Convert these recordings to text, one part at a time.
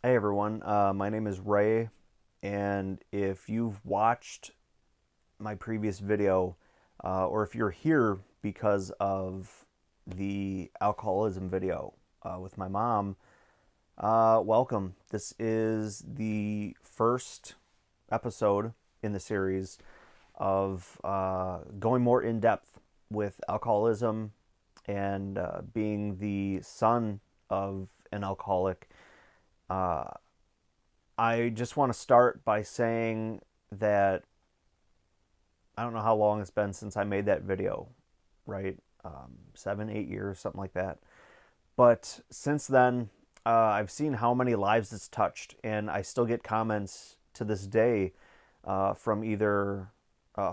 Hey everyone, my name is Ray, and if you've watched my previous video, or if you're here because of the alcoholism video with my mom, welcome. This is the first episode in the series of going more in depth with alcoholism and being the son of an alcoholic. Uh, I just want to start by saying that I don't know how long it's been since I made that video, right? 7, 8 years, something like that. But since then, I've seen how many lives it's touched, and I still get comments to this day from either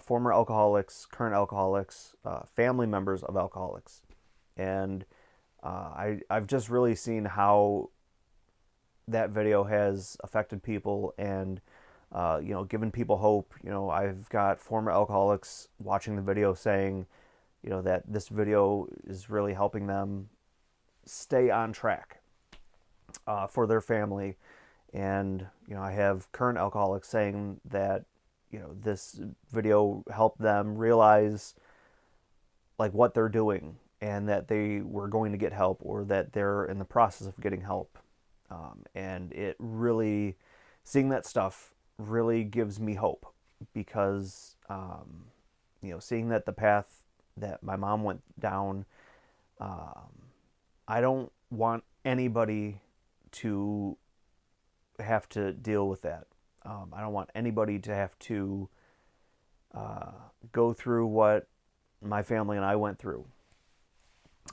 former alcoholics, current alcoholics, family members of alcoholics. And I've just really seen how that video has affected people and given people hope. I've got former alcoholics watching the video saying, that this video is really helping them stay on track for their family. And, I have current alcoholics saying that, this video helped them realize like what they're doing and that they were going to get help or that they're in the process of getting help. And it really, seeing that stuff really gives me hope because, seeing that the path that my mom went down, I don't want anybody to have to deal with that. I don't want anybody to have to go through what my family and I went through.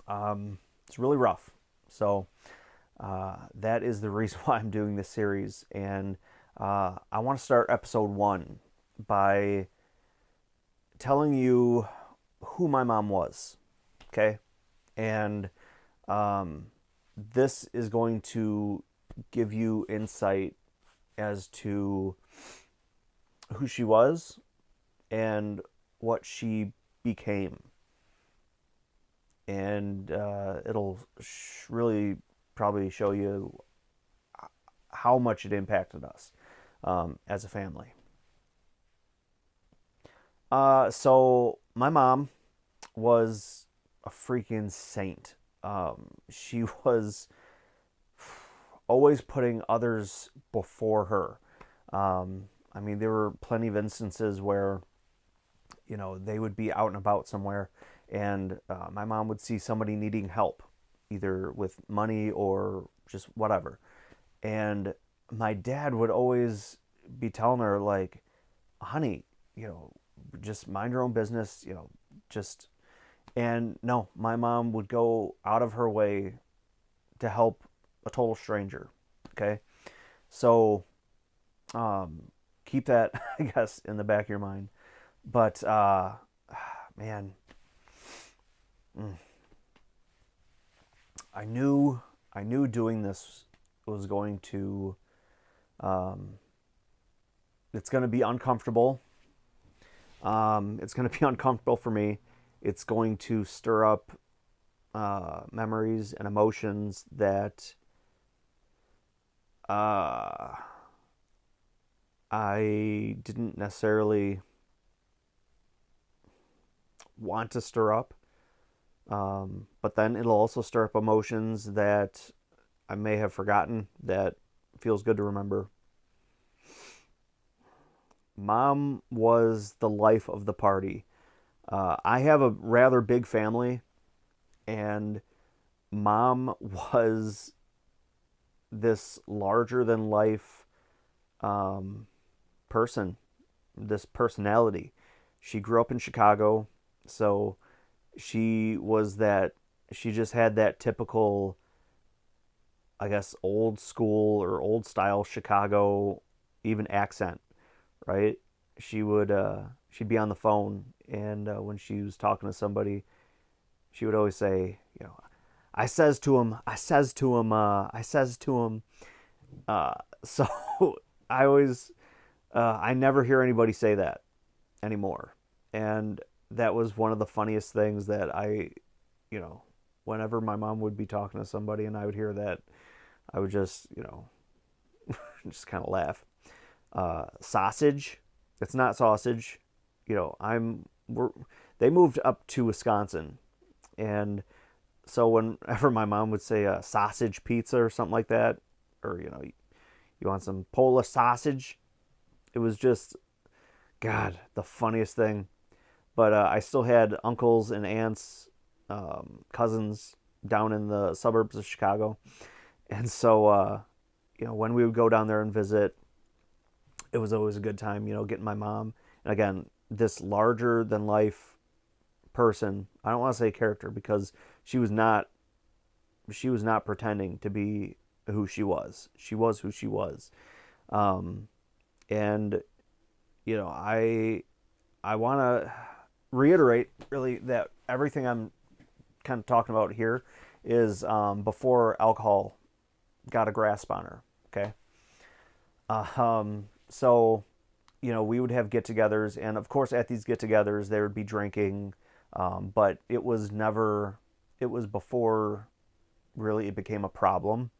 It's really rough. So, that is the reason why I'm doing this series. And I want to start episode 1 by telling you who my mom was. Okay? And this is going to give you insight as to who she was and what she became. And it'll really probably show you how much it impacted us as a family. So my mom was a freaking saint. She was always putting others before her. I mean, there were plenty of instances where, they would be out and about somewhere, and my mom would see somebody needing help, either with money or just whatever. And my dad would always be telling her, like, honey, just mind your own business, just. And no, my mom would go out of her way to help a total stranger. Okay. So, keep that, I guess, in the back of your mind. But, man, I knew doing this was going to, um, it's going to be uncomfortable. It's going to be uncomfortable for me. It's going to stir up memories and emotions that I didn't necessarily want to stir up. But then it'll also stir up emotions that I may have forgotten that feels good to remember. Mom was the life of the party. I have a rather big family, and mom was this larger than life person, this personality. She grew up in Chicago, so she just had that typical, I guess, old school or old style Chicago, even accent, right? She'd be on the phone, and when she was talking to somebody, she would always say, I says to him, I says to him, I says to him. So I always, I never hear anybody say that anymore. And that was one of the funniest things that you know, whenever my mom would be talking to somebody and I would hear that, I would just, just kind of laugh. Sausage. It's not sausage. You know, they moved up to Wisconsin, and so whenever my mom would say a sausage pizza or something like that, or you know, you want some Polish sausage, it was just, God, the funniest thing. But I still had uncles and aunts, cousins down in the suburbs of Chicago, and so you know, when we would go down there and visit, it was always a good time. You know, getting my mom, and again, this larger than life person. I don't want to say character because she was not. She was not pretending to be who she was. She was who she was, and you know, I want to reiterate really that everything I'm kind of talking about here is before alcohol got a grasp on her. Okay, so you know, we would have get-togethers, and of course, at these get-togethers, there would be drinking, but it was never. It was before really it became a problem,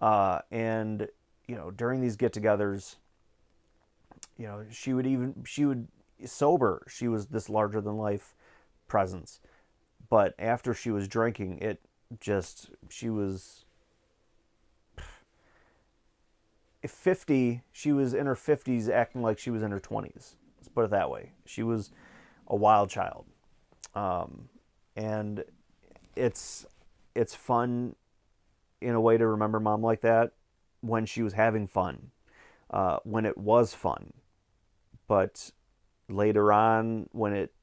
and you know, during these get-togethers, you know, she would sober. She was this larger than life presence, but after she was drinking, it just she was 50. She was in her 50s, acting like she was in her 20s. Let's put it that way. She was a wild child, and it's fun in a way to remember mom like that when she was having fun, when it was fun. But later on, when it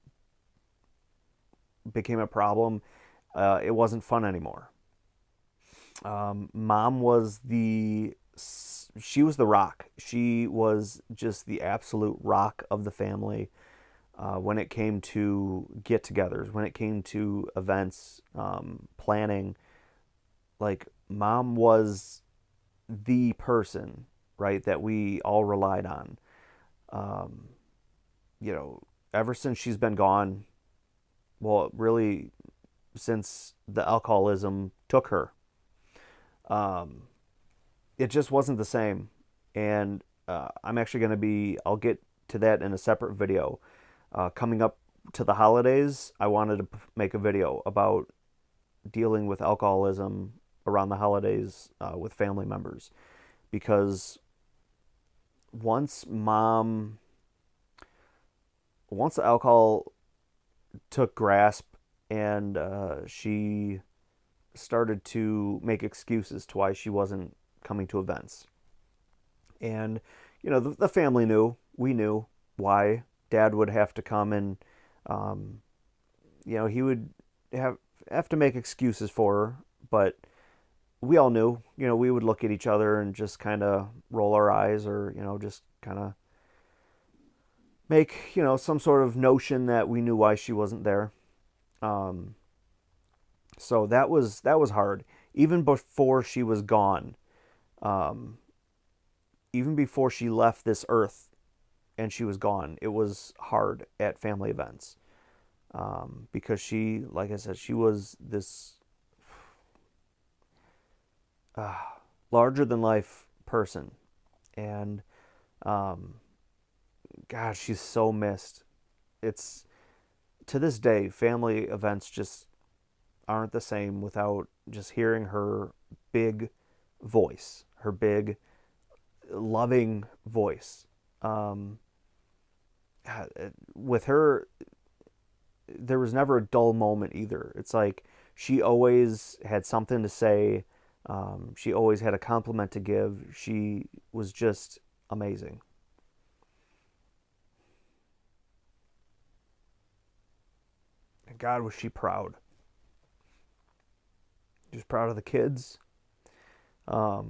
became a problem, it wasn't fun anymore. Mom was she was the rock. She was just the absolute rock of the family when it came to get-togethers, when it came to events, planning. Like, mom was the person, right, that we all relied on. You know, ever since she's been gone, well, really, since the alcoholism took her, it just wasn't the same. And I'm actually going to I'll get to that in a separate video. Coming up to the holidays, I wanted to make a video about dealing with alcoholism around the holidays with family members. Because once the alcohol took grasp and she started to make excuses to why she wasn't coming to events. And, you know, the family knew, we knew why. Dad would have to come and, you know, he would have to make excuses for her, but we all knew, you know, we would look at each other and just kind of roll our eyes or, you know, just kind of make, you know, some sort of notion that we knew why she wasn't there. So that was hard. Even before she was gone, even before she left this earth and she was gone, it was hard at family events. Because she, like I said, she was this larger than life person. And, gosh, she's so missed. It's, to this day, family events just aren't the same without just hearing her big voice, her big, loving voice. With her, there was never a dull moment either. It's like she always had something to say. She always had a compliment to give. She was just amazing. And God, was she proud. She was proud of the kids. I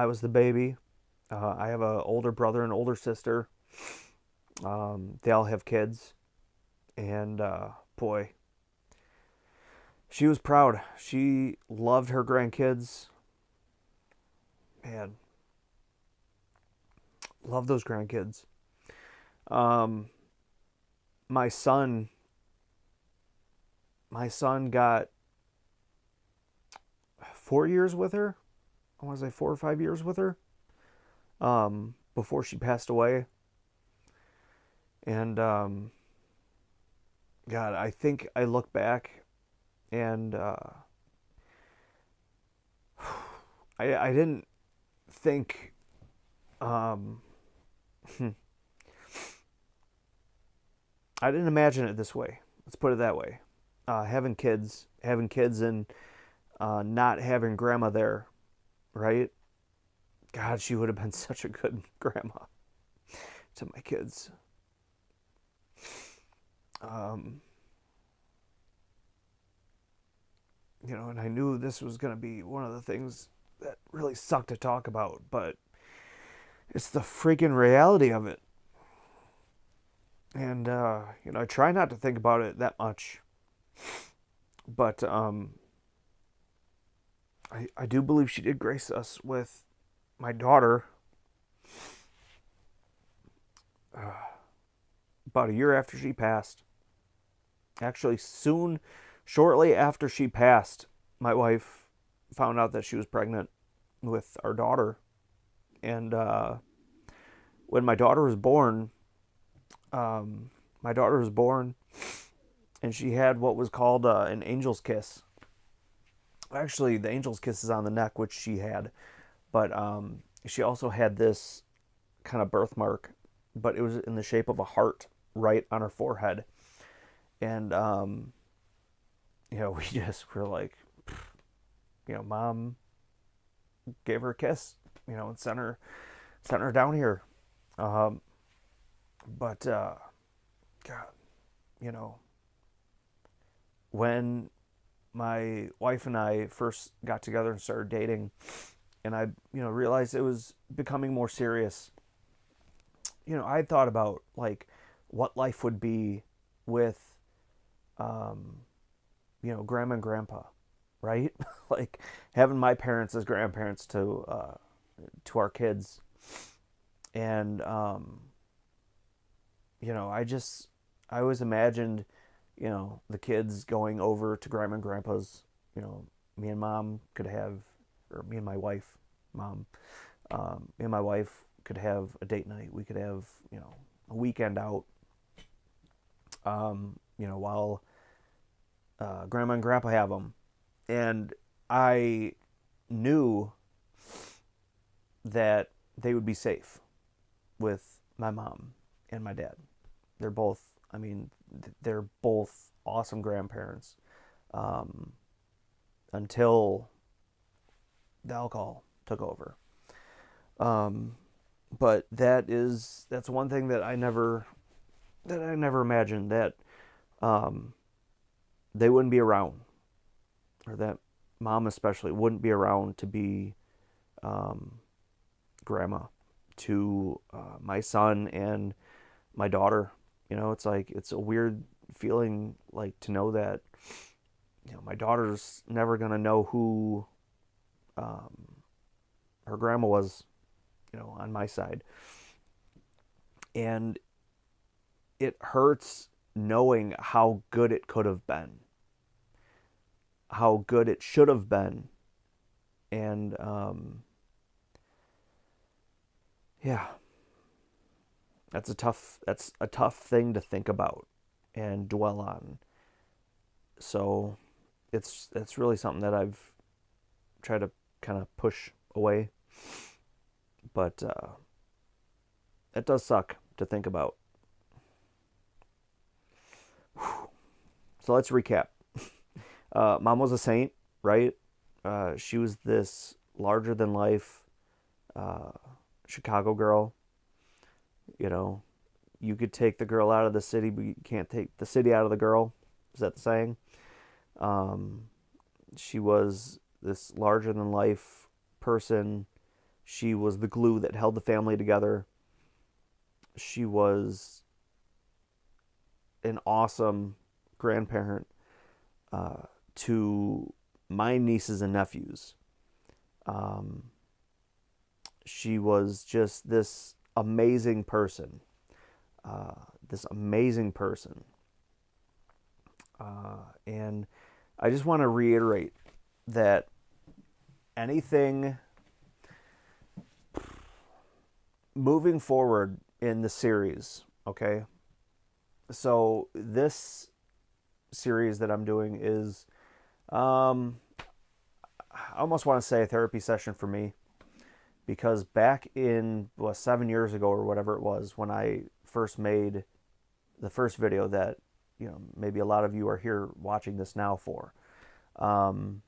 was the baby. I have an older brother and older sister. They all have kids. And boy, she was proud. She loved her grandkids. Man, love those grandkids. Um, my son, my son got 4 years with her. I want to say 4 or 5 years with her, before she passed away. And God, I think I look back and I didn't think um, I didn't imagine it this way. Let's put it that way. Having kids, and not having grandma there, right? God, she would have been such a good grandma to my kids. Um, and I knew this was going to be one of the things that really sucked to talk about, but it's the freaking reality of it. And, I try not to think about it that much, but I do believe she did grace us with my daughter about a year after she passed. Actually, shortly after she passed, my wife found out that she was pregnant with our daughter. And when my daughter was born, and she had what was called an angel's kiss. Actually, the angel's kiss is on the neck, which she had, but she also had this kind of birthmark, but it was in the shape of a heart right on her forehead. And we just were like, Mom gave her a kiss, and sent her down here. But God, when my wife and I first got together and started dating, and I, realized it was becoming more serious. I thought about like what life would be with, grandma and grandpa, right? Like having my parents as grandparents to our kids, and I always imagined, the kids going over to grandma and grandpa's. Me and mom could have, or me and my wife, mom, me and my wife could have a date night. We could have, a weekend out, while grandma and grandpa have them. And I knew that they would be safe with my mom and my dad. They're both, they're both awesome grandparents, until the alcohol took over. But that's one thing that I never imagined, that they wouldn't be around, or that mom especially wouldn't be around to be grandma to my son and my daughter. It's like, it's a weird feeling, like, to know that my daughter's never gonna know who her grandma was, on my side. And it hurts knowing how good it could have been, how good it should have been. And yeah, that's a tough thing to think about and dwell on. So it's really something that I've tried to kind of push away, but it does suck to think about. So let's recap. Mom was a saint, right? She was this larger than life Chicago girl. You could take the girl out of the city, but you can't take the city out of the girl. Is that the saying? She was this larger than life person. She was the glue that held the family together. She was an awesome grandparent to my nieces and nephews. She was just this amazing person. And I just want to reiterate that anything moving forward in the series, okay? So this series that I'm doing is, I almost want to say a therapy session for me, because back in 7 years ago or whatever it was, when I first made the first video that, maybe a lot of you are here watching this now for, when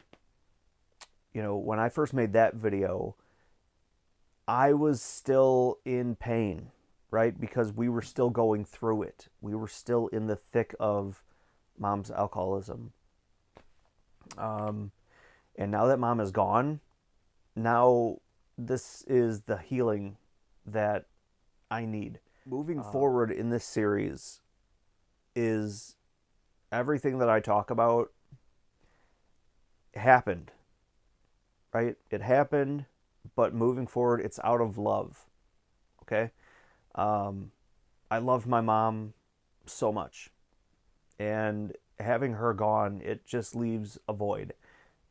I first made that video, I was still in pain, right? Because we were still going through it. We were still in the thick of Mom's alcoholism. And now that Mom is gone, now this is the healing that I need. Moving forward in this series is everything that I talk about happened, right? It happened, but moving forward, it's out of love, okay? I loved my mom so much, and having her gone, it just leaves a void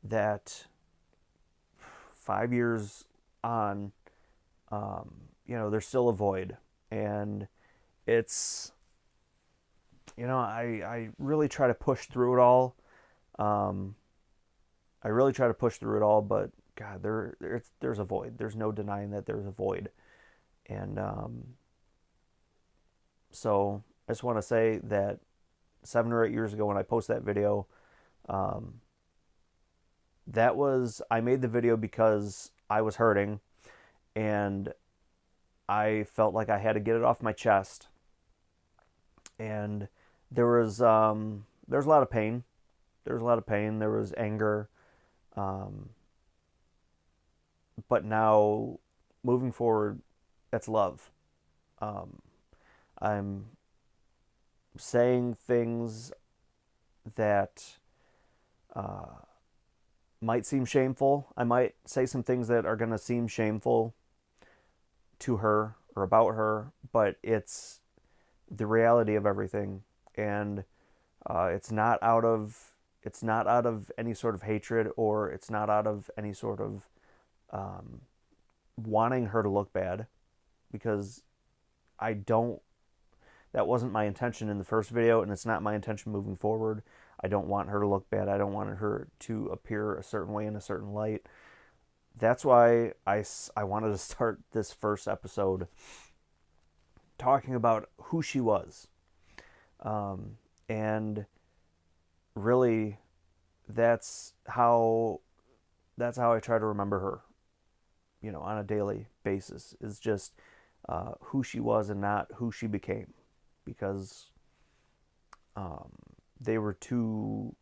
that 5 years on, there's still a void. And it's, I really try to push through it all. But God, there's a void. There's no denying that there's a void. And so I just want to say that 7 or 8 years ago when I posted that video, I made the video because I was hurting, and I felt like I had to get it off my chest. And there was a lot of pain. There was anger. But now, moving forward, that's love. I'm saying things that might seem shameful. I might say some things that are going to seem shameful to her or about her, but it's the reality of everything. And it's not out of any sort of hatred, or it's not out of any sort of wanting her to look bad, because that wasn't my intention in the first video, and it's not my intention moving forward. I don't want her to look bad. I don't want her to appear a certain way in a certain light. That's why I wanted to start this first episode talking about who she was. And really, that's how I try to remember her, on a daily basis, is just who she was and not who she became, because they were two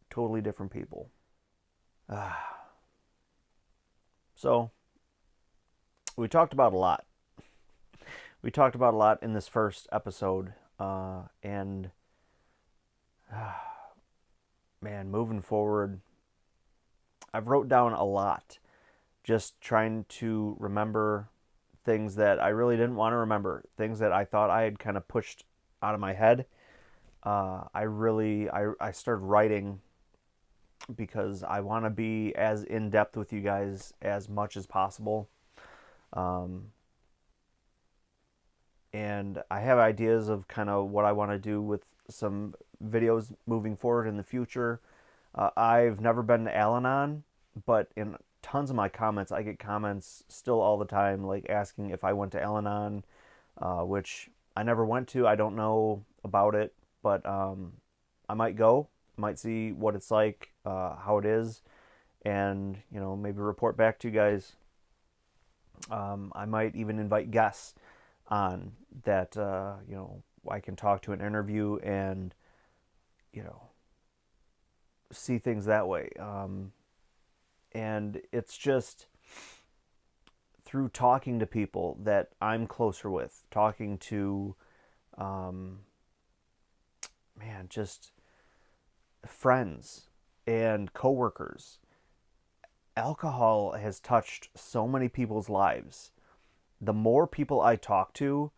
totally different people. So we talked about a lot. We talked about a lot in this first episode, and man, moving forward, I've wrote down a lot, just trying to remember things that I really didn't want to remember, things that I thought I had kind of pushed out of my head. I started writing because I want to be as in depth with you guys as much as possible. And I have ideas of kind of what I want to do with some videos moving forward in the future. I've never been to Al-Anon, but in tons of my comments, I get comments still all the time, like asking if I went to Al-Anon, which I never went to. I don't know about it, but I might go, might see what it's like, how it is, and maybe report back to you guys. I might even invite guests on that, I can talk to an interview and see things that way. And it's just through talking to people that I'm closer with, talking to just friends and coworkers. Alcohol has touched so many people's lives. The more people I talk to,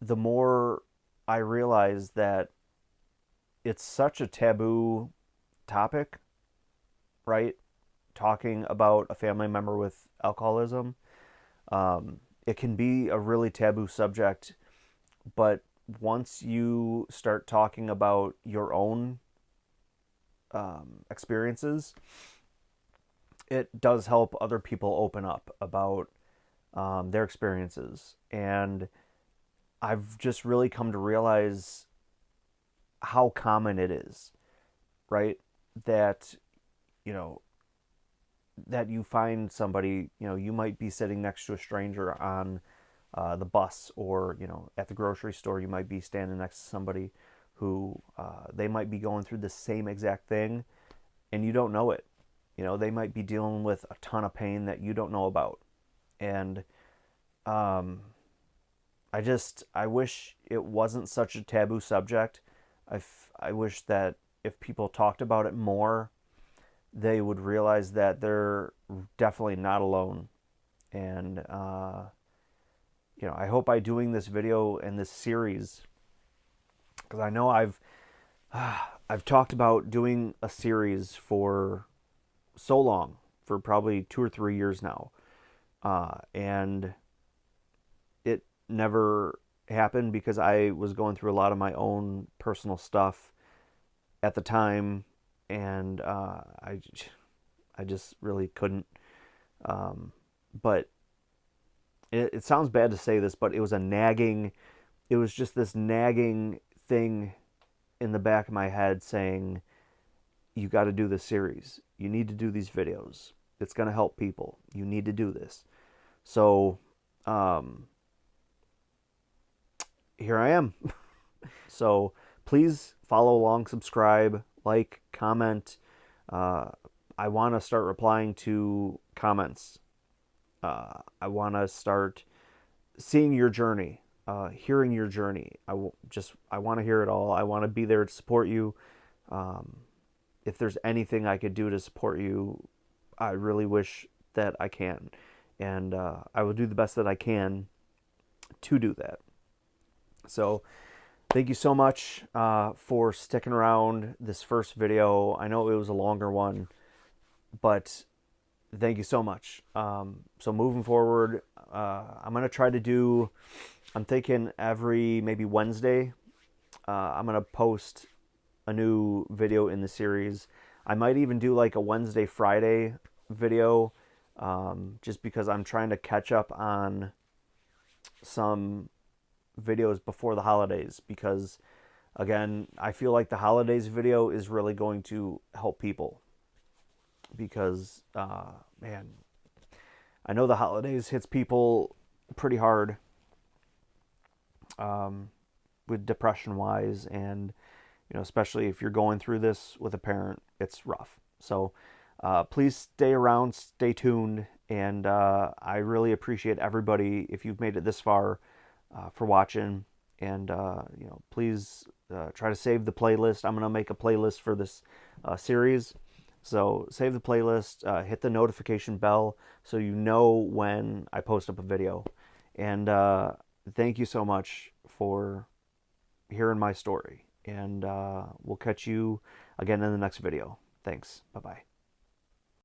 the more I realize that it's such a taboo topic, right? talking about a family member with alcoholism. It can be a really taboo subject, but once you start talking about your own experiences, it does help other people open up about their experiences. And I've just really come to realize how common it is, right? That, you know, that you find somebody, you might be sitting next to a stranger on the bus, or, at the grocery store, you might be standing next to somebody who they might be going through the same exact thing and you don't know it. They might be dealing with a ton of pain that you don't know about. And I wish it wasn't such a taboo subject. I wish that if people talked about it more, they would realize that they're definitely not alone. And, I hope by doing this video and this series, because I know I've talked about doing a series for so long, for probably 2 or 3 years now. And it never happened because I was going through a lot of my own personal stuff at the time, and I just really couldn't. But it sounds bad to say this, but it was just this nagging thing in the back of my head saying, you got to do this series. You need to do these videos. It's going to help people. You need to do this. So, here I am. So please follow along, subscribe, like, comment. I want to start replying to comments. I want to start seeing your journey, hearing your journey. I want to hear it all. I want to be there to support you. If there's anything I could do to support you, I really wish that I can. And I will do the best that I can to do that. So thank you so much for sticking around this first video. I know it was a longer one, but thank you so much. So moving forward, I'm going to try to do, I'm thinking every maybe Wednesday, I'm going to post a new video in the series. I might even do like a Wednesday, Friday video, just because I'm trying to catch up on some videos before the holidays, because again, I feel like the holidays video is really going to help people, because man, I know the holidays hits people pretty hard, with depression wise, and especially if you're going through this with a parent, it's rough. So please stay around, stay tuned, and I really appreciate everybody, if you've made it this far, for watching. And please try to save the playlist. I'm going to make a playlist for this series. So save the playlist, hit the notification bell so you know when I post up a video. And thank you so much for hearing my story. And we'll catch you again in the next video. Thanks. Bye-bye.